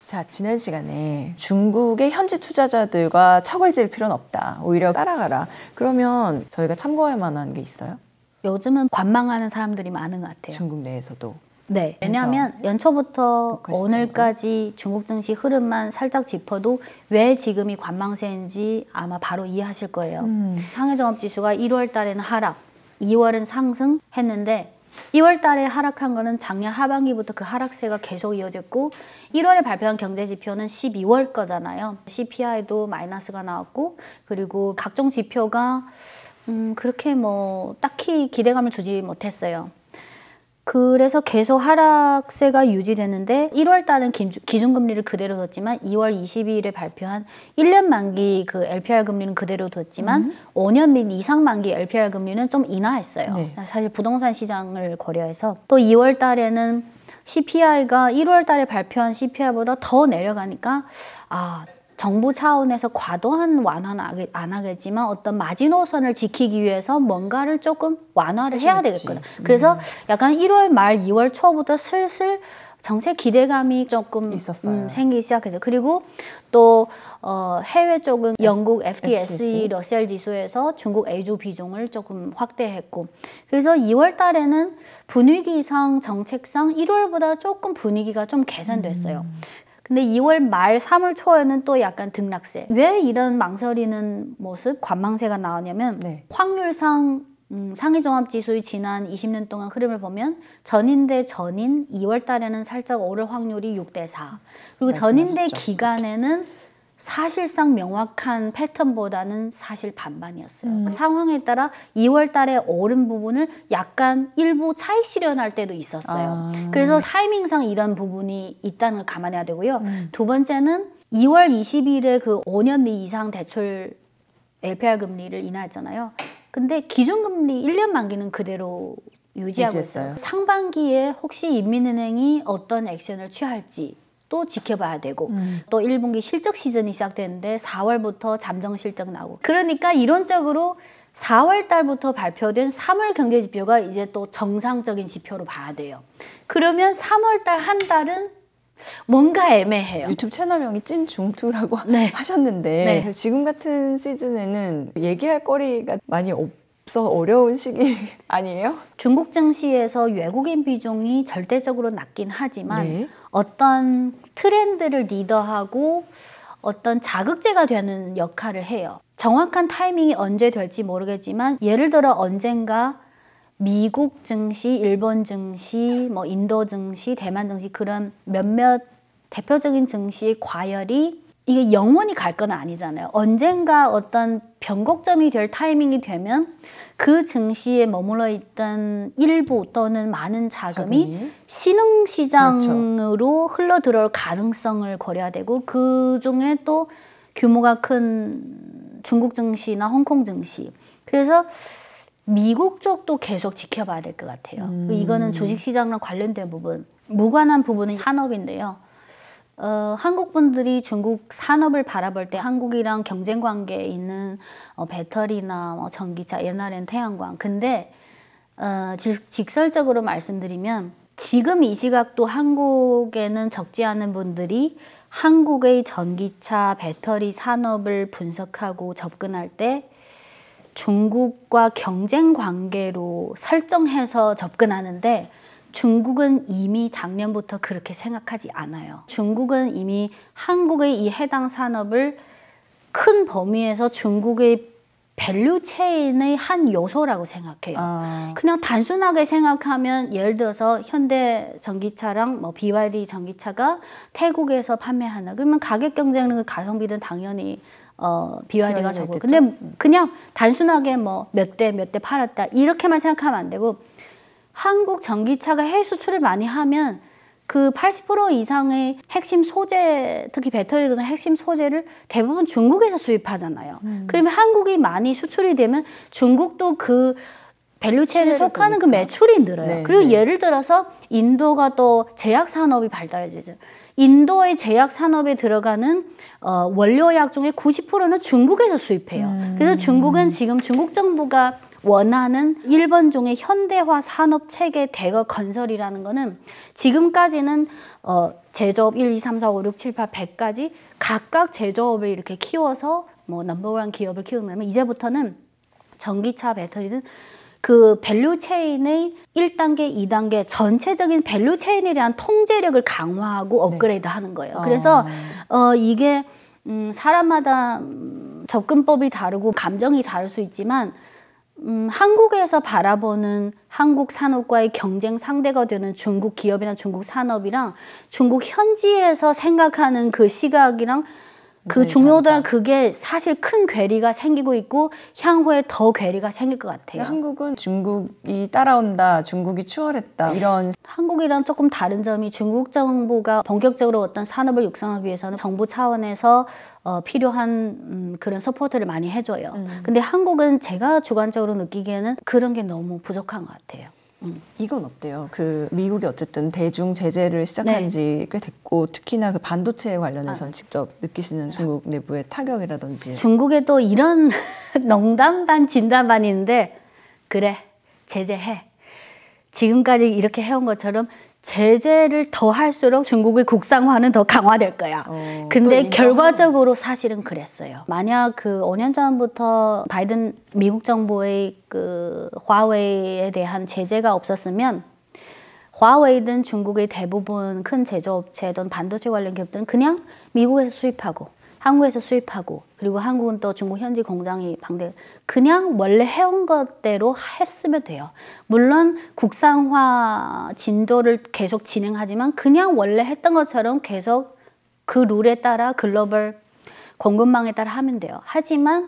자, 지난 시간에 중국의 현지 투자자들과 척을 지을 필요는 없다. 오히려 따라가라. 그러면 저희가 참고할 만한 게 있어요? 요즘은 관망하는 사람들이 많은 것 같아요. 중국 내에서도. 네. 왜냐하면 연초부터 오늘까지 중국 증시 흐름만 살짝 짚어도 왜 지금이 관망세인지 아마 바로 이해하실 거예요. 상해종합지수가 1월 달에는 하락, 2월은 상승했는데 2월 달에 하락한 거는 작년 하반기부터 그 하락세가 계속 이어졌고 1월에 발표한 경제지표는 12월 거잖아요. CPI도 마이너스가 나왔고 그리고 각종 지표가 그렇게 뭐 딱히 기대감을 주지 못했어요. 그래서 계속 하락세가 유지되는데 1월 달은 기준금리를 그대로 뒀지만 2월 22일에 발표한 1년 만기 그 LPR 금리는 그대로 뒀지만 5년 및 이상 만기 LPR 금리는 좀 인하했어요. 네. 사실 부동산 시장을 고려해서 또 2월 달에는 CPI가 1월 달에 발표한 CPI보다 더 내려가니까 정부 차원에서 과도한 완화는 안 하겠지만 어떤 마지노선을 지키기 위해서 뭔가를 조금 완화를 해야 되겠구나. 그래서 약간 1월 말 2월 초부터 슬슬 정책 기대감이 조금 생기기 시작했죠. 그리고 또 해외 쪽은 영국 FTSE 러셀 지수에서 중국 A주 비중을 조금 확대했고 그래서 2월 달에는 분위기상 정책상 1월보다 조금 분위기가 좀 개선됐어요. 근데 2월 말 3월 초에는 또 약간 등락세. 왜 이런 망설이는 모습, 관망세가 나오냐면 확률상 상해종합지수의 지난 20년 동안 흐름을 보면 전인 대 전인 2월 달에는 살짝 오를 확률이 6대4. 그리고 전인 대 기간에는 사실상 명확한 패턴보다는 사실 반반이었어요. 상황에 따라 2월 달에 오른 부분을 약간 일부 차익 실현할 때도 있었어요. 그래서 타이밍상 이런 부분이 있다는 걸 감안해야 되고요. 두 번째는 2월 20일에 그 5년 미 이상 대출 LPR 금리를 인하했잖아요. 근데 기준금리 1년 만기는 그대로 유지하고 있어요. 상반기에 혹시 인민은행이 어떤 액션을 취할지 또 지켜봐야 되고 또 1분기 실적 시즌이 시작되는데 4월부터 잠정 실적 나오고 그러니까 이론적으로 4월 달부터 발표된 3월 경제지표가 이제 또 정상적인 지표로 봐야 돼요. 그러면 3월 달 한 달은 뭔가 애매해요. 유튜브 채널명이 찐중투라고 하셨는데 지금 같은 시즌에는 얘기할 거리가 많이 없어 어려운 시기 아니에요? 중국 증시에서 외국인 비중이 절대적으로 낮긴 하지만 어떤 트렌드를 리더하고 어떤 자극제가 되는 역할을 해요. 정확한 타이밍이 언제 될지 모르겠지만 예를 들어 언젠가 미국 증시, 일본 증시, 뭐 인도 증시, 대만 증시 그런 몇몇 대표적인 증시의 과열이 이게 영원히 갈 건 아니잖아요. 언젠가 어떤 변곡점이 될 타이밍이 되면 그 증시에 머물러 있던 일부 또는 많은 자금이 신흥시장으로 흘러 들어올 가능성을 고려해야 되고 그 중에 또 규모가 큰 중국 증시나 홍콩 증시. 그래서 미국 쪽도 계속 지켜봐야 될 것 같아요. 이거는 주식시장과 관련된 부분, 무관한 부분은 산업인데요. 한국 분들이 중국 산업을 바라볼 때 한국이랑 경쟁 관계에 있는 배터리나 뭐 전기차, 옛날엔 태양광. 근데 직설적으로 말씀드리면 지금 이 시각도 한국에는 적지 않은 분들이 한국의 전기차, 배터리 산업을 분석하고 접근할 때 중국과 경쟁 관계로 설정해서 접근하는데 중국은 이미 작년부터 그렇게 생각하지 않아요. 중국은 이미 한국의 이 해당 산업을 큰 범위에서 중국의 밸류 체인의 한 요소라고 생각해요. 그냥 단순하게 생각하면 예를 들어서 현대 전기차랑 뭐 BYD 전기차가 태국에서 판매하나 그러면 가격 경쟁은 가성비는 당연히 BYD가 적고 근데 그냥 단순하게 뭐 몇 대 팔았다 이렇게만 생각하면 안 되고 한국 전기차가 해외 수출을 많이 하면 그 80% 이상의 핵심 소재, 특히 배터리 등 핵심 소재를 대부분 중국에서 수입하잖아요. 그러면 한국이 많이 수출이 되면 중국도 그 밸류체인에 속하는 그 매출이 늘어요. 그리고 예를 들어서 인도가 또 제약 산업이 발달해지죠. 인도의 제약 산업에 들어가는 원료약 중에 90%는 중국에서 수입해요. 그래서 중국은 지금 중국 정부가 원하는 일본종의 현대화 산업 체계 대거 건설이라는 거는 지금까지는 제조업 1, 2, 3, 4, 5, 6, 7, 8, 100까지 각각 제조업을 이렇게 키워서 뭐 넘버원 기업을 키우면 이제부터는 전기차, 배터리는 그 밸류 체인의 1단계, 2단계 전체적인 밸류 체인에 대한 통제력을 강화하고 업그레이드 하는 거예요. 그래서 이게 사람마다 접근법이 다르고 감정이 다를 수 있지만 한국에서 바라보는 한국 산업과의 경쟁 상대가 되는 중국 기업이나 중국 산업이랑 중국 현지에서 생각하는 그 시각이랑 그 중요도랑 그게 사실 큰 괴리가 생기고 있고 향후에 더 괴리가 생길 것 같아요. 한국은 중국이 따라온다, 중국이 추월했다 이런. 한국이랑 조금 다른 점이 중국 정부가 본격적으로 어떤 산업을 육성하기 위해서는 정부 차원에서 필요한 그런 서포트를 많이 해줘요. 근데 한국은 제가 주관적으로 느끼기에는 그런 게 너무 부족한 것 같아요. 이건 어때요? 그 미국이 어쨌든 대중 제재를 시작한 지 꽤 됐고 특히나 그 반도체에 관련해서는 직접 느끼시는 중국 내부의 타격이라든지. 중국에도 이런 농담 반 진담 반인데 그래 제재해. 지금까지 이렇게 해온 것처럼 제재를 더 할수록 중국의 국산화는 더 강화될 거야. 근데 결과적으로 사실은 그랬어요. 만약 그 5년 전부터 바이든 미국 정부의 그 화웨이에 대한 제재가 없었으면 화웨이든 중국의 대부분 큰 제조업체든 반도체 관련 기업들은 그냥 미국에서 수입하고 한국에서 수입하고 그리고 한국은 또 중국 현지 공장이 방대 그냥 원래 해온 것대로 했으면 돼요. 물론 국산화 진도를 계속 진행하지만 그냥 원래 했던 것처럼 계속 그 룰에 따라 글로벌 공급망에 따라 하면 돼요. 하지만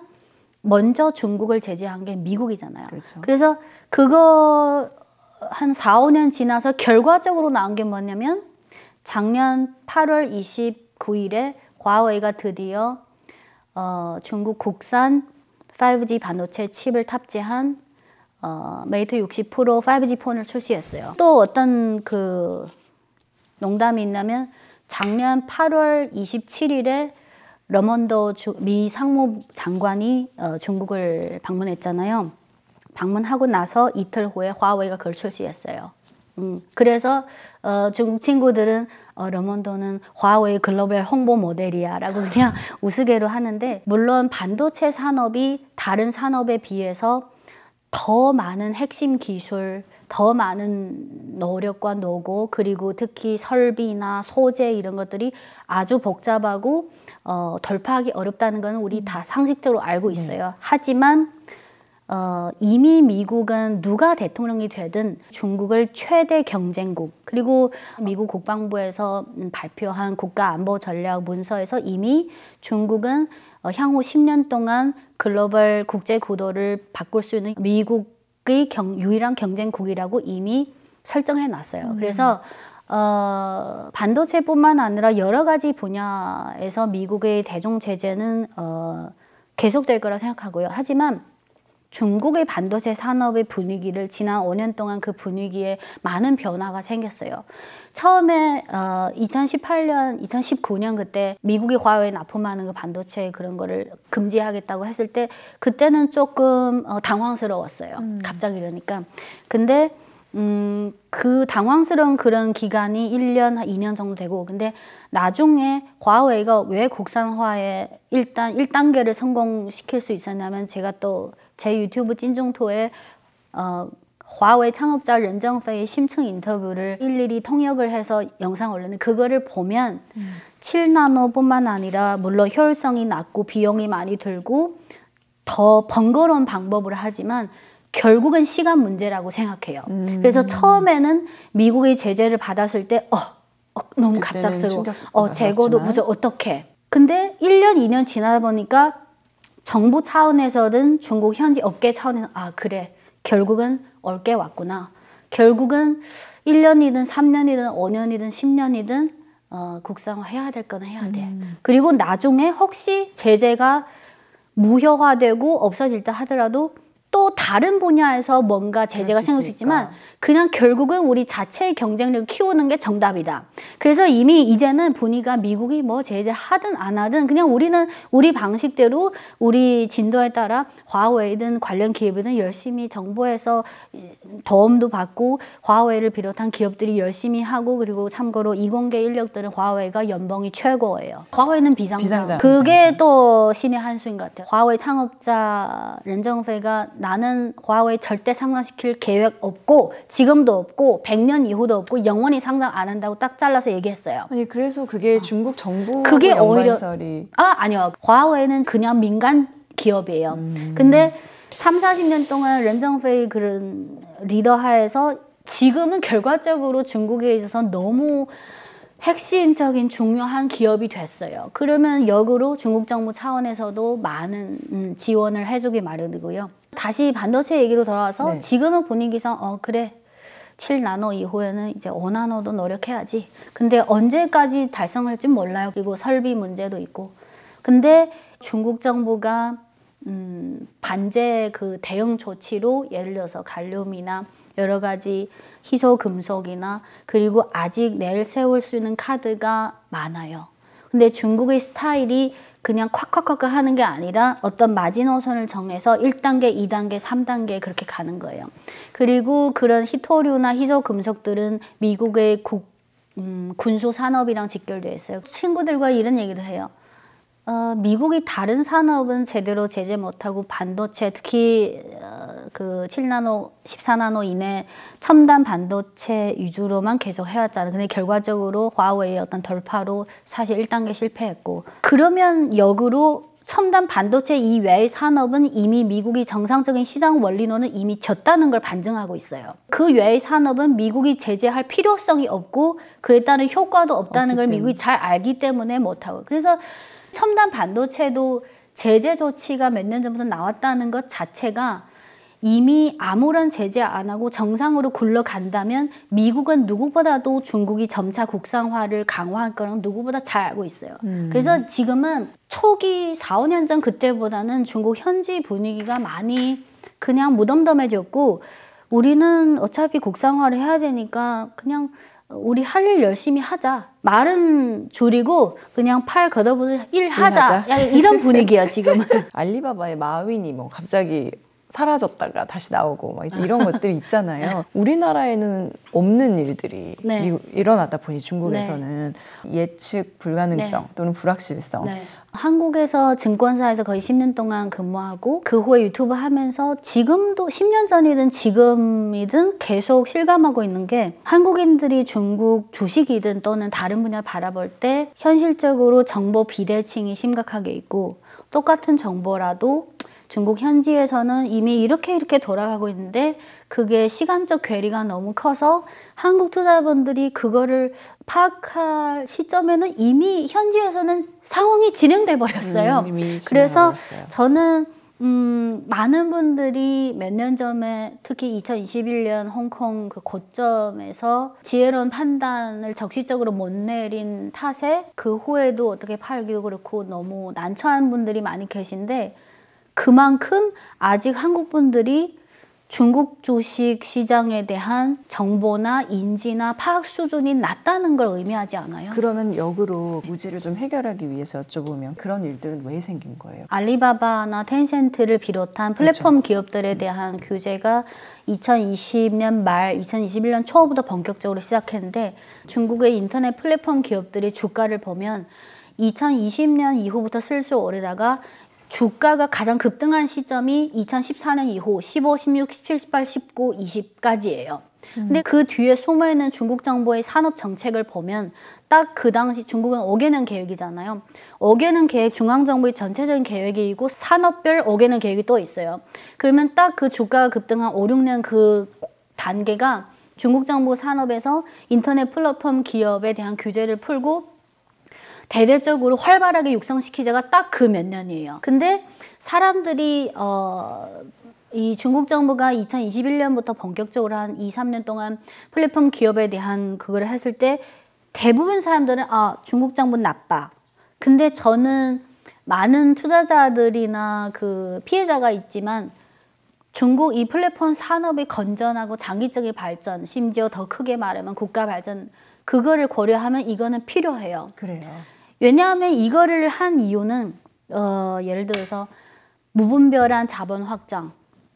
먼저 중국을 제재한 게 미국이잖아요. 그렇죠. 그래서 그거 한 4, 5년 지나서 결과적으로 나온 게 뭐냐면 작년 8월 29일에 화웨이가 드디어 중국 국산 5G 반도체 칩을 탑재한 메이트 60 프로 5G 폰을 출시했어요. 또 어떤 그 농담이 있냐면 작년 8월 27일에 러먼도 미 상무장관이 중국을 방문했잖아요. 방문하고 나서 이틀 후에 화웨이가 그걸 출시했어요. 그래서 중국 친구들은 러먼도는 화웨이 글로벌 홍보 모델이야 라고 그냥 우스개로 하는데 물론 반도체 산업이 다른 산업에 비해서 더 많은 핵심 기술, 더 많은 노력과 노고 그리고 특히 설비나 소재 이런 것들이 아주 복잡하고 돌파하기 어렵다는 건 우리 다 상식적으로 알고 있어요. 하지만 이미 미국은 누가 대통령이 되든 중국을 최대 경쟁국 그리고 미국 국방부에서 발표한 국가안보 전략 문서에서 이미 중국은 향후 10년 동안 글로벌 국제 구도를 바꿀 수 있는 미국의 유일한 경쟁국이라고 이미 설정해 놨어요. 그래서 반도체뿐만 아니라 여러 가지 분야에서 미국의 대중 제재는 계속될 거라 생각하고요. 하지만 중국의 반도체 산업의 분위기를 지난 5년 동안 그 분위기에 많은 변화가 생겼어요. 처음에 2018년, 2019년 그때 미국이 화웨이에 납품하는 그 반도체 그런 거를 금지하겠다고 했을 때 그때는 조금 당황스러웠어요. 갑자기 이러니까. 근데 그 당황스러운 그런 기간이 1년, 2년 정도 되고 근데 나중에 화웨이가 왜 국산화에 일단 1단계를 성공시킬 수 있었냐면 제가 또 제 유튜브 찐중토에 화웨이 창업자 렌정페이의 심층 인터뷰를 일일이 통역을 해서 영상 올렸는데 그거를 보면 7나노뿐만 아니라 물론 효율성이 낮고 비용이 많이 들고 더 번거로운 방법을 하지만 결국은 시간 문제라고 생각해요. 그래서 처음에는 미국의 제재를 받았을 때 너무 갑작스러워. 재고도 무조건 어떡해. 근데 1년, 2년 지나다 보니까 정부 차원에서든 중국 현지 업계 차원에서 그래 결국은 올 게 왔구나. 결국은 1년이든 3년이든 5년이든 10년이든 국산화 해야 될 건 해야 돼. 그리고 나중에 혹시 제재가 무효화되고 없어질다 하더라도 또 다른 분야에서 뭔가 제재가 생길 수 있지만 그냥 결국은 우리 자체의 경쟁력을 키우는 게 정답이다. 그래서 이미 이제는 분위기가 미국이 뭐 제재하든 안 하든 그냥 우리는 우리 방식대로 우리 진도에 따라 화웨이든 관련 기업이든 열심히 정부에서 도움도 받고 화웨이를 비롯한 기업들이 열심히 하고 그리고 참고로 이공계 인력들은 화웨이가 연봉이 최고예요. 화웨이는 비상장. 그게 또 신의 한 수인 것 같아요. 화웨이 창업자 렌정페이가 나는 화웨이 절대 상장시킬 계획 없고 지금도 없고 100년 이후도 없고 영원히 상장 안 한다고 딱 잘라서 얘기했어요. 아니 그래서 그게 중국 정부하고 그게 오히려 연관설이 아니요. 화웨이는 그냥 민간 기업이에요. 근데 30-40년 동안 렌정페이 그런 리더 하에서 지금은 결과적으로 중국에 있어서 너무 핵심적인 중요한 기업이 됐어요. 그러면 역으로 중국 정부 차원에서도 많은 지원을 해주기 마련이고요. 다시 반도체 얘기로 돌아와서 지금은 분위기상 그래 7나노 이후에는 이제 5나노도 노력해야지. 근데 언제까지 달성할지 몰라요. 그리고 설비 문제도 있고. 근데 중국 정부가 반제 그 대응 조치로 예를 들어서 갈륨이나 여러 가지 희소 금속이나 그리고 아직 내세울 수 있는 카드가 많아요. 근데 중국의 스타일이 그냥 콱콱콱 하는 게 아니라 어떤 마지노선을 정해서 1단계, 2단계, 3단계 그렇게 가는 거예요. 그리고 그런 희토류나 희소 금속들은 미국의 군수 산업이랑 직결되어 있어요. 친구들과 이런 얘기를 해요. 미국이 다른 산업은 제대로 제재 못하고 반도체 특히 그 7나노, 14나노 이내 첨단 반도체 위주로만 계속 해왔잖아요. 근데 결과적으로 화웨이의 어떤 돌파로 사실 1단계 실패했고 그러면 역으로 첨단 반도체 이외의 산업은 이미 미국이 정상적인 시장 원리로는 이미 졌다는 걸 반증하고 있어요. 그 외의 산업은 미국이 제재할 필요성이 없고 그에 따른 효과도 없다는 걸 미국이 잘 알기 때문에 못하고 그래서 첨단 반도체도 제재 조치가 몇 년 전부터 나왔다는 것 자체가 이미 아무런 제재 안 하고 정상으로 굴러간다면 미국은 누구보다도 중국이 점차 국산화를 강화할 거는 누구보다 잘 알고 있어요. 그래서 지금은 초기 4, 5년 전 그때보다는 중국 현지 분위기가 많이 그냥 무덤덤해졌고 우리는 어차피 국산화를 해야 되니까 그냥 우리 할 일 열심히 하자. 말은 줄이고 그냥 팔 걷어보는 일 하자. 이런 분위기야 지금은. 알리바바의 마윈이 뭐 갑자기 사라졌다가 다시 나오고 막 이제 이런 것들이 있잖아요. 우리나라에는 없는 일들이 일어나다 보니 중국에서는 예측 불가능성 또는 불확실성. 한국에서 증권사에서 거의 10년 동안 근무하고 그 후에 유튜브 하면서 지금도 10년 전이든 지금이든 계속 실감하고 있는 게 한국인들이 중국 주식이든 또는 다른 분야를 바라볼 때 현실적으로 정보 비대칭이 심각하게 있고 똑같은 정보라도 중국 현지에서는 이미 이렇게 돌아가고 있는데 그게 시간적 괴리가 너무 커서 한국 투자자분들이 그거를 파악할 시점에는 이미 현지에서는 상황이 진행돼 버렸어요. 그래서 저는 많은 분들이 몇 년 전에 특히 2021년 홍콩 그 고점에서 지혜로운 판단을 적시적으로 못 내린 탓에 그 후에도 어떻게 팔기도 그렇고 너무 난처한 분들이 많이 계신데 그만큼 아직 한국 분들이 중국 주식 시장에 대한 정보나 인지나 파악 수준이 낮다는 걸 의미하지 않아요? 그러면 역으로 무지를 좀 해결하기 위해서 여쭤보면 그런 일들은 왜 생긴 거예요? 알리바바나 텐센트를 비롯한 플랫폼 기업들에 대한 규제가 2020년 말 2021년 초부터 본격적으로 시작했는데 중국의 인터넷 플랫폼 기업들이 주가를 보면 2020년 이후부터 슬슬 오르다가 주가가 가장 급등한 시점이 2014년 이후 15, 16, 17, 18, 19, 20까지예요. 근데 그 뒤에 숨어있는 중국 정부의 산업 정책을 보면 딱 그 당시 중국은 5개년 계획이잖아요. 5개년 계획 중앙정부의 전체적인 계획이고 산업별 5개년 계획이 또 있어요. 그러면 딱 그 주가가 급등한 5, 6년 그 단계가 중국 정부 산업에서 인터넷 플랫폼 기업에 대한 규제를 풀고 대대적으로 활발하게 육성시키자가 딱 그 몇 년이에요. 근데 사람들이 이 중국 정부가 2021년부터 본격적으로 한 2, 3년 동안 플랫폼 기업에 대한 그걸 했을 때 대부분 사람들은 중국 정부는 나빠. 근데 저는 많은 투자자들이나 그 피해자가 있지만 중국 이 플랫폼 산업이 건전하고 장기적인 발전, 심지어 더 크게 말하면 국가 발전, 그거를 고려하면 이거는 필요해요. 그래요. 왜냐하면 이거를 한 이유는 예를 들어서 무분별한 자본 확장,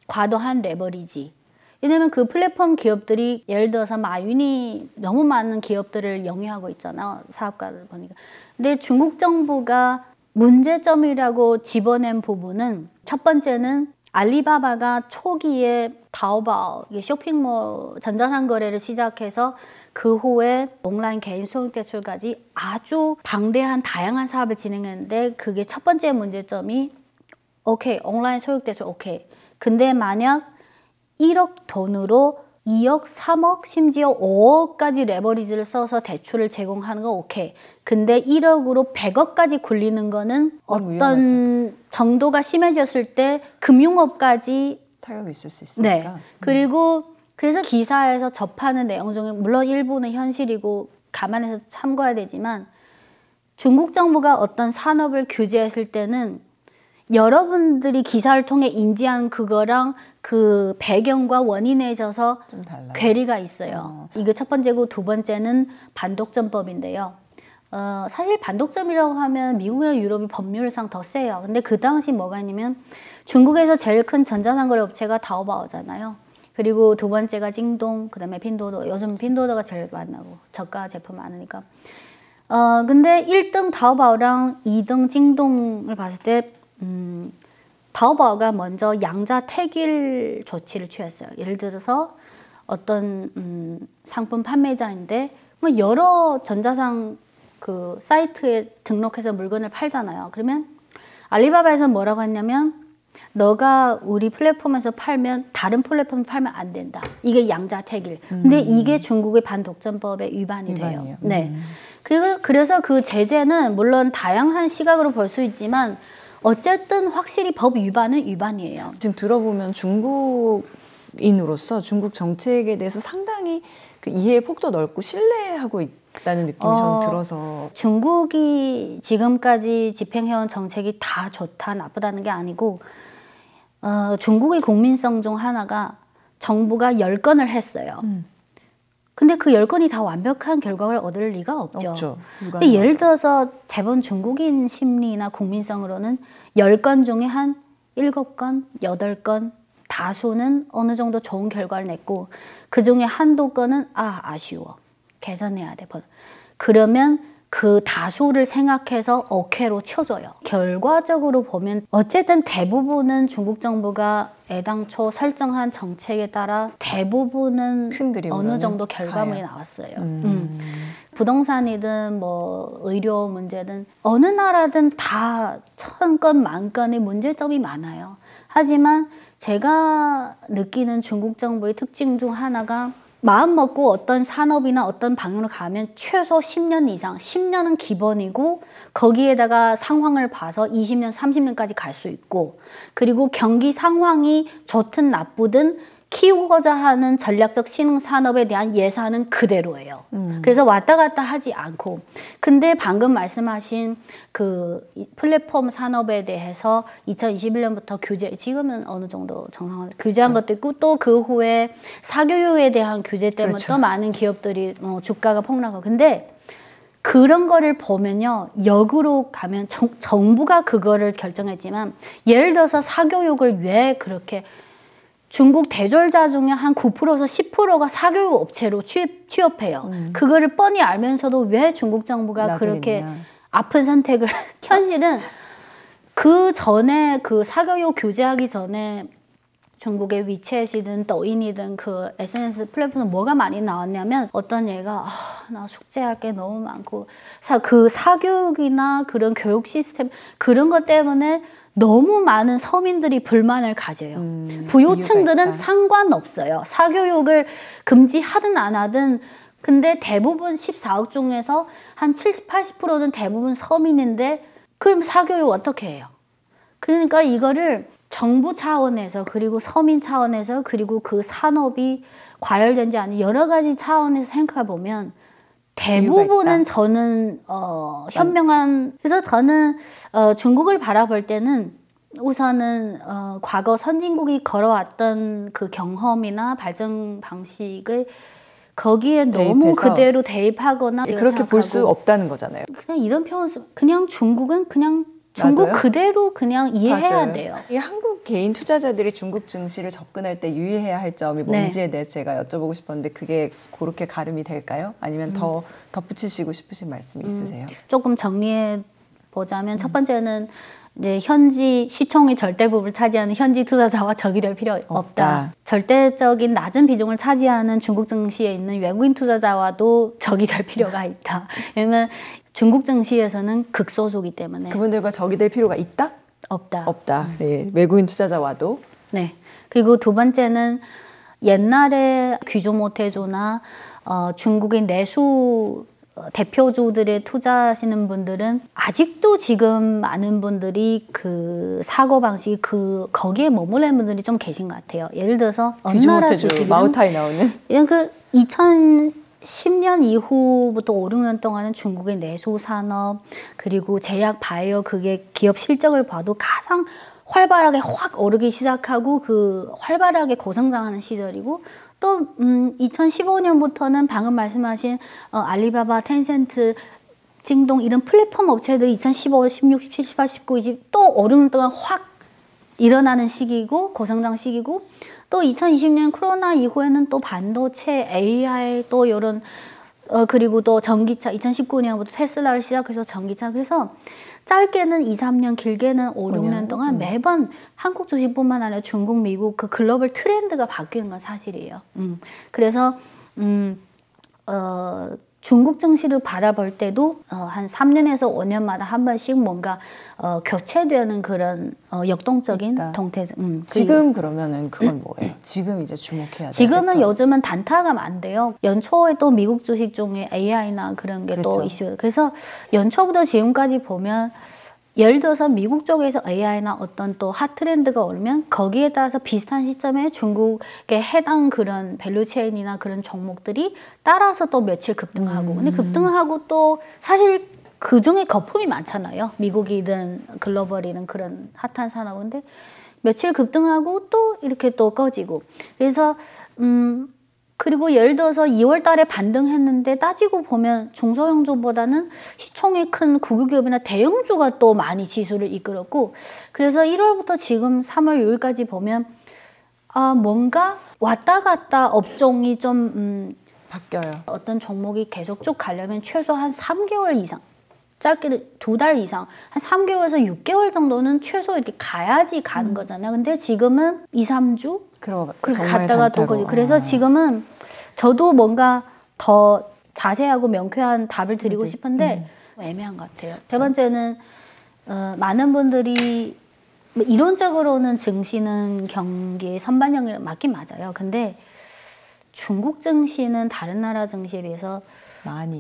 과도한 레버리지. 왜냐면 그 플랫폼 기업들이 예를 들어서 마윈이 너무 많은 기업들을 영위하고 있잖아. 사업가들 보니까. 근데 중국 정부가 문제점이라고 집어낸 부분은 첫 번째는 알리바바가 초기에 타오바오, 쇼핑몰 전자상 거래를 시작해서 그 후에 온라인 개인 소액 대출까지 아주 방대한 다양한 사업을 진행했는데 그게 첫 번째 문제점이 오케이, 온라인 소액 대출 오케이. 근데 만약 1억 돈으로 2억, 3억, 심지어 5억까지 레버리지를 써서 대출을 제공하는 건 오케이. 근데 1억으로 100억까지 굴리는 거는 어떤 위험하죠. 정도가 심해졌을 때 금융업까지 타격이 있을 수 있으니까. 네. 그리고 그래서 기사에서 접하는 내용 중에 물론 일부는 현실이고 감안해서 참고해야 되지만 중국 정부가 어떤 산업을 규제했을 때는 여러분들이 기사를 통해 인지한 그거랑 그 배경과 원인에 있어서 좀 달라요. 괴리가 있어요. 이게 첫 번째고 두 번째는 반독점법인데요. 사실 반독점이라고 하면 미국이나 유럽이 법률상 더 세요. 근데 그 당시 뭐가 있냐면 중국에서 제일 큰 전자상거래 업체가 타오바오잖아요. 그리고 두 번째가 징동, 그 다음에 핀도더. 요즘 핀도더가 제일 많고 저가 제품 많으니까. 근데 1등 타오바오랑 2등 징동을 봤을 때 타오바오가 먼저 양자택일 조치를 취했어요. 예를 들어서 어떤 상품 판매자인데 여러 전자상 그 사이트에 등록해서 물건을 팔잖아요. 그러면 알리바바에서 뭐라고 했냐면 너가 우리 플랫폼에서 팔면 다른 플랫폼 팔면 안 된다. 이게 양자택일. 근데 이게 중국의 반독점법에 위반이 돼요. 네. 그래서 그 제재는 물론 다양한 시각으로 볼 수 있지만 어쨌든 확실히 법 위반은 위반이에요. 지금 들어보면 중국인으로서 중국 정책에 대해서 상당히 그 이해의 폭도 넓고 신뢰하고 있다는 느낌이 저는 들어서. 중국이 지금까지 집행해온 정책이 다 좋다 나쁘다는 게 아니고 중국의 국민성 중 하나가 정부가 10건을 했어요. 근데 그 10건이 다 완벽한 결과를 얻을 리가 없죠. 근데 예를 들어서 대부분 중국인 심리나 국민성으로는 10건 중에 한 7건, 8건 다수는 어느 정도 좋은 결과를 냈고 그 중에 한두 건은 아쉬워. 개선해야 돼. 그러면 그 다수를 생각해서 오케이로 쳐줘요. 결과적으로 보면 어쨌든 대부분은 중국 정부가 애당초 설정한 정책에 따라 대부분은 어느 정도 결과물이 나왔어요. 부동산이든 뭐 의료 문제든 어느 나라든 다 1000건, 10,000건의 문제점이 많아요. 하지만 제가 느끼는 중국 정부의 특징 중 하나가 마음 먹고 어떤 산업이나 어떤 방향으로 가면 최소 10년 이상, 10년은 기본이고 거기에다가 상황을 봐서 20년, 30년까지 갈 수 있고 그리고 경기 상황이 좋든 나쁘든 키우고자 하는 전략적 신흥 산업에 대한 예산은 그대로예요. 그래서 왔다 갔다 하지 않고. 근데 방금 말씀하신 그 플랫폼 산업에 대해서 2021년부터 규제, 지금은 어느 정도 정상화 규제한 것도 있고 또 그 후에 사교육에 대한 규제 때문에 또 많은 기업들이 주가가 폭락하고. 근데 그런 거를 보면요, 역으로 가면 정부가 그거를 결정했지만 예를 들어서 사교육을 왜 그렇게 중국 대졸자 중에 한 9%에서 10%가 사교육 업체로 취업해요. 그거를 뻔히 알면서도 왜 중국 정부가 그렇게 아픈 선택을 현실은 그 전에 그 사교육 규제하기 전에 중국의 위챗이든抖音이든 그 SNS 플랫폼은 뭐가 많이 나왔냐면 어떤 얘가 나 숙제할 게 너무 많고 그 사교육이나 그런 교육 시스템 그런 것 때문에 너무 많은 서민들이 불만을 가져요. 부유층들은 상관없어요. 사교육을 금지하든 안 하든. 근데 대부분 14억 중에서 한 70, 80%는 대부분 서민인데 그럼 사교육 어떻게 해요? 그러니까 이거를 정부 차원에서 그리고 서민 차원에서 그리고 그 산업이 과열된지 아니 여러 가지 차원에서 생각해 보면 대부분은 저는 현명한. 그래서 저는 중국을 바라볼 때는 우선은 과거 선진국이 걸어왔던 그 경험이나 발전 방식을 거기에 너무 그대로 대입하거나 그렇게 볼 수 없다는 거잖아요. 그냥 이런 표현 그냥 중국은 그냥 중국 맞아요? 그대로 그냥 이해해야 맞아요. 돼요. 이 한국 개인 투자자들이 중국 증시를 접근할 때 유의해야 할 점이 뭔지에 대해서 제가 여쭤보고 싶었는데 그게 그렇게 가름이 될까요? 아니면 더 덧붙이시고 싶으신 말씀이 있으세요? 조금 정리해 보자면 첫 번째는 이제 현지 시총의 절대부분을 차지하는 현지 투자자와 적이 될 필요 없다. 절대적인 낮은 비중을 차지하는 중국 증시에 있는 외국인 투자자와도 적이 될 필요가 있다. 왜냐면 중국 증시에서는 극소수이기 때문에 그분들과 적이 될 필요가 있다? 없다. 네, 외국인 투자자와도. 네. 그리고 두 번째는 옛날에 귀족 모태조나 중국인 내수 대표주들에 투자하시는 분들은 아직도 지금 많은 분들이 그 사고방식이 거기에 머무르는 분들이 좀 계신 것 같아요. 예를 들어서 귀족 모태조 마오타이 나오는 그 2010년 이후부터 5, 6년 동안은 중국의 내수 산업 그리고 제약 바이오 그게 기업 실적을 봐도 가장 활발하게 확 오르기 시작하고 그 활발하게 고성장하는 시절이고 또 2015년부터는 방금 말씀하신 알리바바, 텐센트, 징동 이런 플랫폼 업체들이 2015, 16, 17, 18, 19, 20 또 5, 6년 동안 확 일어나는 시기고 고성장 시기고 또 2020년 코로나 이후에는 또 반도체, AI 또 이런 그리고 또 전기차 2019년부터 테슬라를 시작해서 전기차 그래서 짧게는 2, 3년, 길게는 5, 6년 동안 매번 한국 주식뿐만 아니라 중국, 미국 그 글로벌 트렌드가 바뀌는 건 사실이에요. 그래서 중국 증시를 바라볼 때도 한 3년에서 5년마다 한 번씩 뭔가 교체되는 그런 역동적인 동태. 지금 그러면은 그건 뭐예요? 지금 이제 주목해야 돼요. 지금은 요즘은 단타가 안 돼요. 연초에 또 미국 주식 중에 AI나 그런 게 또 이슈. 그래서 연초부터 지금까지 보면 예를 들어서 미국 쪽에서 AI나 어떤 또 핫 트렌드가 오르면 거기에 따라서 비슷한 시점에 중국에 해당 그런 밸류체인이나 그런 종목들이 따라서 또 며칠 급등하고 근데 급등하고 또 사실 그중에 거품이 많잖아요. 미국이든 글로벌이든 그런 핫한 산업인데 며칠 급등하고 또 이렇게 또 꺼지고 그래서 그리고 예를 들어서 2월 달에 반등했는데 따지고 보면 중소형주보다는 시총이 큰 국유기업이나 대형주가 또 많이 지수를 이끌었고 그래서 1월부터 지금 3월 6일까지 보면 뭔가 왔다 갔다 업종이 좀 바뀌어요. 어떤 종목이 계속 쭉 가려면 최소 한 3개월 이상 짧게는 2달 이상 한 3개월에서 6개월 정도는 최소 이렇게 가야지 가는 거잖아요. 근데 지금은 2, 3주 그렇게 갔다가 또 그래서 지금은 저도 뭔가 더 자세하고 명쾌한 답을 드리고 싶은데 애매한 것 같아요. 세 번째는 많은 분들이 이론적으로는 증시는 경기의 선반영이 맞긴 맞아요. 근데 중국 증시는 다른 나라 증시에 비해서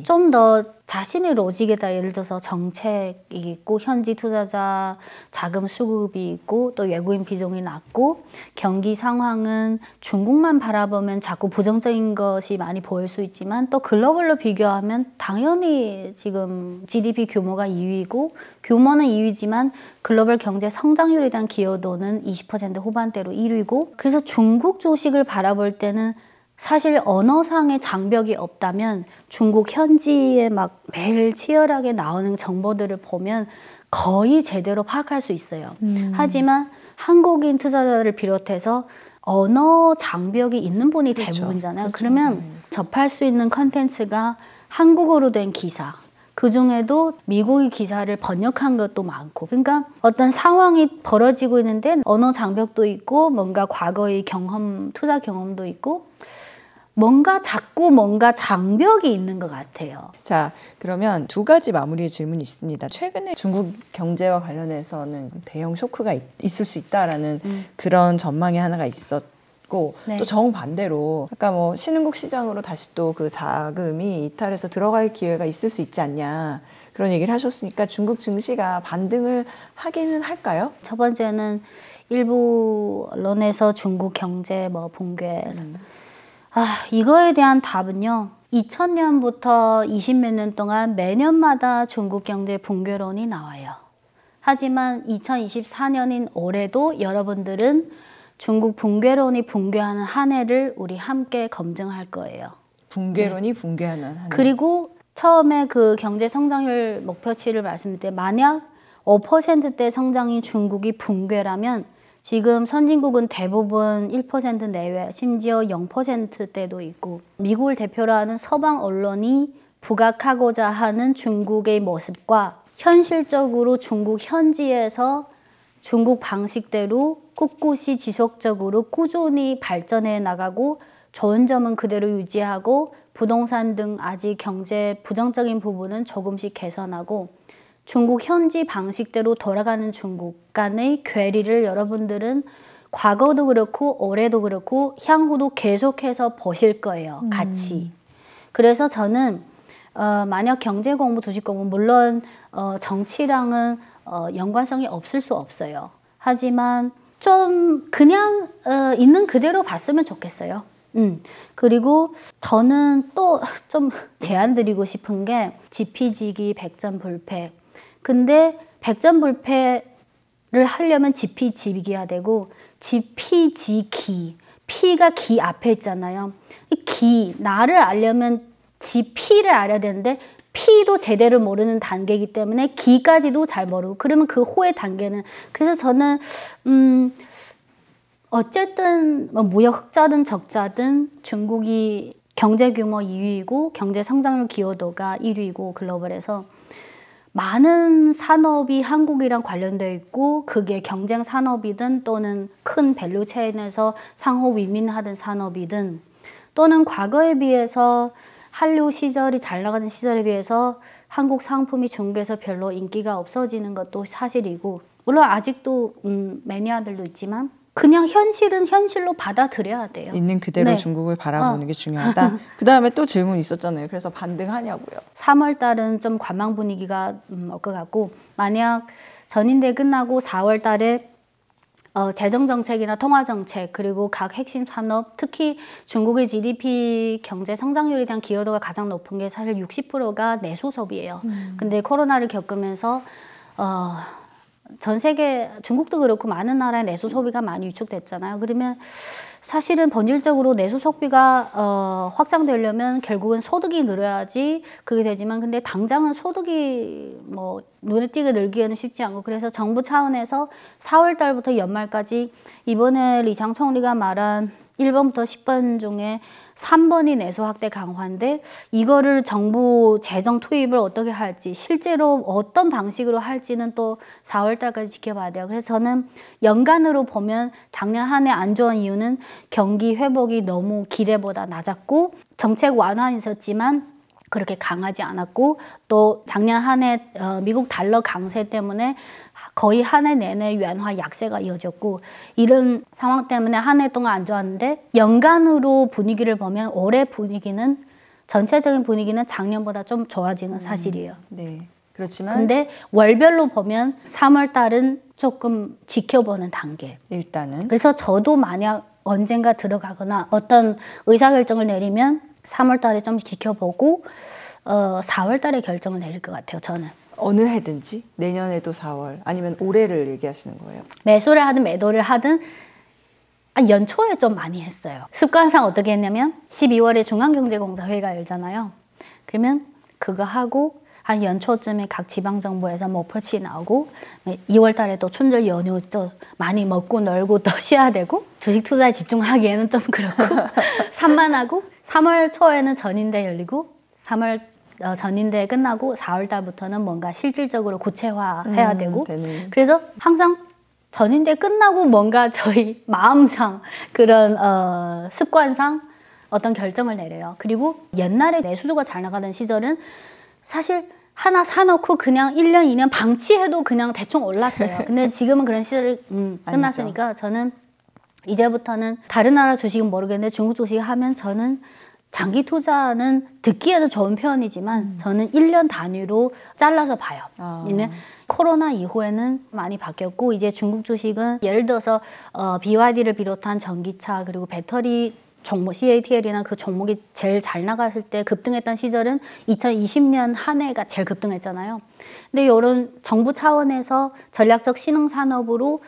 좀 더 자신의 로직에다 예를 들어서 정책이 있고 현지 투자자 자금 수급이 있고 또 외국인 비중이 낮고 경기 상황은 중국만 바라보면 자꾸 부정적인 것이 많이 보일 수 있지만 또 글로벌로 비교하면 당연히 지금 GDP 규모가 2위고 규모는 2위지만 글로벌 경제 성장률에 대한 기여도는 20% 후반대로 1위고 그래서 중국 주식을 바라볼 때는 사실 언어상의 장벽이 없다면 중국 현지에 막 매일 치열하게 나오는 정보들을 보면 거의 제대로 파악할 수 있어요. 하지만 한국인 투자자를 비롯해서 언어 장벽이 있는 분이 대부분이잖아요. 그러면 접할 수 있는 컨텐츠가 한국어로 된 기사 그 중에도 미국의 기사를 번역한 것도 많고 그러니까 어떤 상황이 벌어지고 있는데 언어 장벽도 있고 뭔가 과거의 경험, 투자 경험도 있고 자꾸 뭔가 장벽이 있는 것 같아요. 자, 그러면 두 가지 마무리 질문이 있습니다. 최근에 중국 경제와 관련해서는 대형 쇼크가 있을 수 있다라는 그런 전망이 하나가 있었고 또 정반대로 아까 뭐 신흥국 시장으로 다시 또 그 자금이 이탈해서 들어갈 기회가 있을 수 있지 않냐 그런 얘기를 하셨으니까 중국 증시가 반등을 하기는 할까요? 첫 번째는 일부 언론에서 중국 경제 붕괴 이거에 대한 답은요. 2000년부터 20몇 년 동안 매년마다 중국 경제 붕괴론이 나와요. 하지만 2024년인 올해도 여러분들은 중국 붕괴론이 붕괴하는 한 해를 우리 함께 검증할 거예요. 붕괴론이 붕괴하는 한 해. 그리고 처음에 그 경제 성장률 목표치를 말씀드릴 때 만약 5%대 성장인 중국이 붕괴라면 지금 선진국은 대부분 1% 내외, 심지어 0%대도 있고 미국을 대표로 하는 서방 언론이 부각하고자 하는 중국의 모습과 현실적으로 중국 현지에서 중국 방식대로 꿋꿋이 지속적으로 꾸준히 발전해 나가고 좋은 점은 그대로 유지하고 부동산 등 아직 경제 부정적인 부분은 조금씩 개선하고 중국 현지 방식대로 돌아가는 중국 간의 괴리를 여러분들은 과거도 그렇고 올해도 그렇고 향후도 계속해서 보실 거예요. 같이. 그래서 저는 만약 경제 공부, 주식 공부 물론 정치랑은 연관성이 없을 수 없어요. 하지만 좀 그냥 있는 그대로 봤으면 좋겠어요. 그리고 저는 또 좀 제안 드리고 싶은 게 지피지기 백전불패. 근데 백전불패를 하려면 지피지기해야 되고 지피지기. 피가 기 앞에 있잖아요. 기, 나를 알려면 지피를 알아야 되는데 피도 제대로 모르는 단계이기 때문에 기까지도 잘 모르고 그러면 그 후의 단계는 그래서 저는 어쨌든 뭐 무역 흑자든 적자든 중국이 경제 규모 2위이고 경제 성장률 기여도가 1위이고 글로벌에서 많은 산업이 한국이랑 관련되어 있고 그게 경쟁 산업이든 또는 큰 밸류 체인에서 상호 윈윈하던 산업이든 또는 과거에 비해서 한류 시절이 잘 나가던 시절에 비해서 한국 상품이 중국에서 별로 인기가 없어지는 것도 사실이고 물론 아직도 매니아들도 있지만 그냥 현실은 현실로 받아들여야 돼요. 있는 그대로 네. 중국을 바라보는 게 중요하다. 그 다음에 또 질문 있었잖아요. 그래서 반등하냐고요. 3월 달은 좀 관망 분위기가 올 것 같고 만약 전인대 끝나고 4월 달에 재정정책이나 통화정책 그리고 각 핵심 산업 특히 중국의 GDP 경제 성장률에 대한 기여도가 가장 높은 게 사실 60%가 내수 소비예요. 근데 코로나를 겪으면서 전 세계 중국도 그렇고 많은 나라의 내수 소비가 많이 위축됐잖아요. 그러면 사실은 본질적으로 내수 소비가 확장되려면 결국은 소득이 늘어야지 그게 되지만 근데 당장은 소득이 뭐 눈에 띄게 늘기에는 쉽지 않고 그래서 정부 차원에서 4월 달부터 연말까지 이번에 리장 총리가 말한 1번부터 10번 중에 3번이 내수 확대 강화인데 이거를 정부 재정 투입을 어떻게 할지 실제로 어떤 방식으로 할지는 또 4월 달까지 지켜봐야 돼요. 그래서 저는 연간으로 보면 작년 한 해 안 좋은 이유는 경기 회복이 너무 기대보다 낮았고 정책 완화는 있었지만 그렇게 강하지 않았고 또 작년 한 해 미국 달러 강세 때문에 거의 한 해 내내 유한화 약세가 이어졌고 이런 상황 때문에 한 해 동안 안 좋았는데 연간으로 분위기를 보면 올해 분위기는 전체적인 분위기는 작년보다 좀 좋아지는 사실이에요. 네. 그렇지만 근데 월별로 보면 3월 달은 조금 지켜보는 단계. 일단은. 그래서 저도 만약 언젠가 들어가거나 어떤 의사결정을 내리면 3월 달에 좀 지켜보고 4월 달에 결정을 내릴 것 같아요. 저는. 어느 해든지 내년에도 4월 아니면 올해를 얘기하시는 거예요? 매수를 하든 매도를 하든 연초에 좀 많이 했어요. 습관상 어떻게 했냐면 12월에 중앙경제공사회의가 열잖아요. 그러면 그거 하고 한 연초쯤에 각 지방정부에서 목표치 나오고 2월 달에 또 춘절 연휴 또 많이 먹고 놀고 또 쉬어야 되고 주식 투자에 집중하기에는 좀 그렇고 산만하고 3월 초에는 전인대 열리고 3월 전인대 끝나고 4월 달부터는 뭔가 실질적으로 구체화해야 되고 그래서 항상 전인대 끝나고 뭔가 저희 마음상 그런 습관상 어떤 결정을 내려요. 그리고 옛날에 내수주가 잘 나가던 시절은 사실 하나 사놓고 그냥 1년, 2년 방치해도 그냥 대충 올랐어요. 근데 지금은 그런 시절이 끝났으니까 저는 이제부터는 다른 나라 주식은 모르겠는데 중국 주식 하면 저는 장기 투자는 듣기에는 좋은 표현이지만 저는 1년 단위로 잘라서 봐요. 왜냐면 코로나 이후에는 많이 바뀌었고 이제 중국 주식은 예를 들어서 BYD를 비롯한 전기차 그리고 배터리 종목 CATL이나 그 종목이 제일 잘 나갔을 때 급등했던 시절은 2020년 한 해가 제일 급등했잖아요. 근데 이런 정부 차원에서 전략적 신흥 산업으로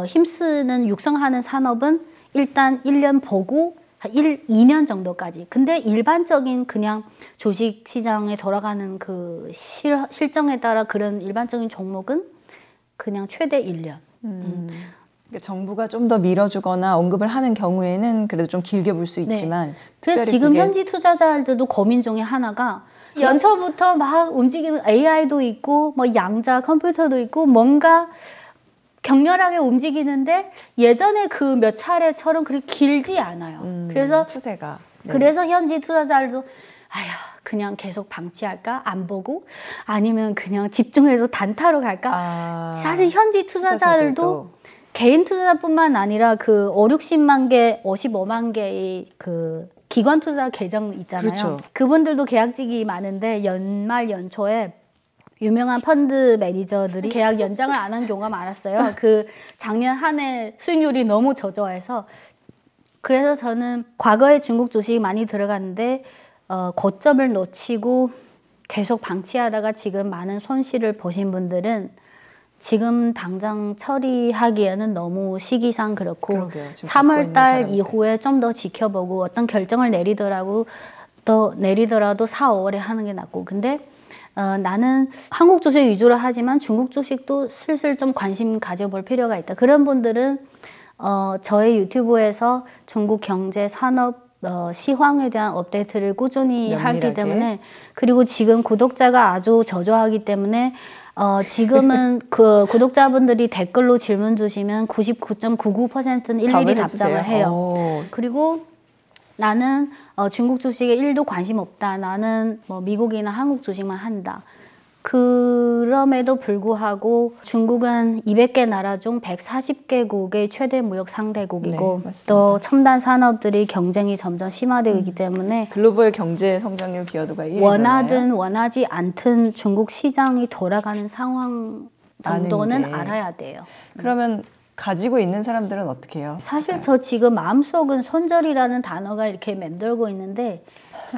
힘쓰는 육성하는 산업은 일단 1년 보고 2년 정도까지. 근데 일반적인 그냥 주식 시장에 돌아가는 그 실정에 따라 그런 일반적인 종목은 그냥 최대 1년. 그러니까 정부가 좀 더 밀어주거나 언급을 하는 경우에는 그래도 좀 길게 볼 수 있지만 네. 지금 현지 투자자들도 고민 중에 하나가 연초부터 막 움직이는 AI도 있고 뭐 양자 컴퓨터도 있고 뭔가 격렬하게 움직이는데 예전에 그 몇 차례처럼 그렇게 길지 않아요. 그래서 추세가. 네. 그래서 현지 투자자들도 아야 그냥 계속 방치할까? 안 보고? 아니면 그냥 집중해서 단타로 갈까? 사실 현지 투자자들도 개인 투자자뿐만 아니라 그 5, 60만 개, 55만 개의 그 기관 투자 계정 있잖아요. 그렇죠. 그분들도 계약직이 많은데 연말 연초에 유명한 펀드 매니저들이 계약 연장을 안 한 경우가 많았어요. 그 작년 한 해 수익률이 너무 저조해서. 그래서 저는 과거에 중국 주식이 많이 들어갔는데 고점을 놓치고 계속 방치하다가 지금 많은 손실을 보신 분들은 지금 당장 처리하기에는 너무 시기상 그렇고 3월 달 이후에 좀 더 지켜보고 어떤 결정을 내리더라도 4, 5월에 하는 게 낫고. 근데 나는 한국 주식 위주로 하지만 중국 주식도 슬슬 좀 관심 가져볼 필요가 있다. 그런 분들은 저의 유튜브에서 중국 경제, 산업, 시황에 대한 업데이트를 꾸준히 하기 때문에, 그리고 지금 구독자가 아주 저조하기 때문에 지금은 그 구독자분들이 댓글로 질문 주시면 99.99%는 일일이 답장을 해요. 그리고 나는 중국 주식에 1도 관심 없다. 나는 뭐 미국이나 한국 주식만 한다. 그럼에도 불구하고 중국은 200개 나라 중 140개국의 최대 무역 상대국이고, 네, 또 첨단 산업들이 경쟁이 점점 심화되고 있기 때문에 글로벌 경제 성장률 기여도가 1위잖아요. 원하든 원하지 않든 중국 시장이 돌아가는 상황 정도는 알아야 돼요. 그러면 가지고 있는 사람들은 어떻게 해요? 사실 저 지금 마음속은 손절이라는 단어가 이렇게 맴돌고 있는데,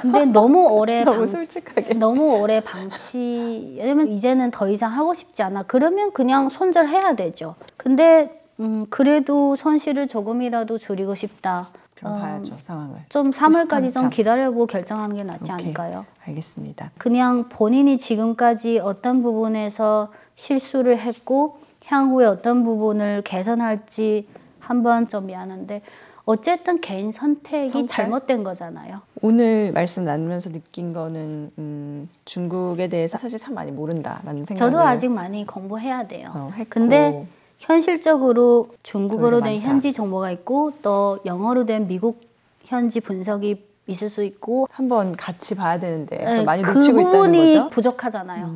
근데 너무 오래 솔직하게 너무 오래 방치, 왜냐면 이제는 더 이상 하고 싶지 않아. 그러면 그냥 손절해야 되죠. 근데 그래도 손실을 조금이라도 줄이고 싶다. 좀 봐야죠, 상황을. 좀 3월까지 좀 기다려보고 결정하는 게 낫지 않을까요? 알겠습니다. 그냥 본인이 지금까지 어떤 부분에서 실수를 했고 향후에 어떤 부분을 개선할지 한번 좀 미안한데 어쨌든 개인 선택이 잘못된 거잖아요. 오늘 말씀 나누면서 느낀 거는 중국에 대해서 사실 참 많이 모른다라는 생각을. 저도 아직 많이 공부해야 돼요. 근데 현실적으로 중국어로 된 현지 정보가 있고 또 영어로 된 미국 현지 분석이 있을 수 있고 한번 같이 봐야 되는데 많이 놓치고 있다는 거죠. 그 부분이 부족하잖아요.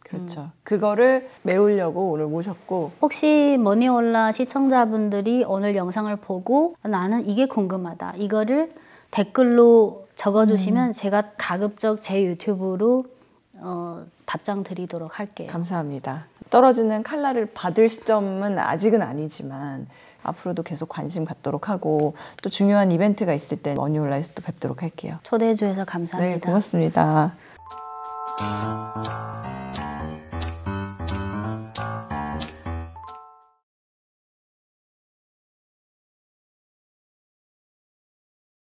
그렇죠. 그거를 메우려고 오늘 모셨고, 혹시 머니올라 시청자분들이 오늘 영상을 보고 나는 이게 궁금하다, 이거를 댓글로 적어주시면 제가 가급적 제 유튜브로 답장 드리도록 할게요. 감사합니다. 떨어지는 칼날을 받을 시점은 아직은 아니지만 앞으로도 계속 관심 갖도록 하고, 또 중요한 이벤트가 있을 때 머니올라에서 또 뵙도록 할게요. 초대해 주셔서 감사합니다. 네, 고맙습니다.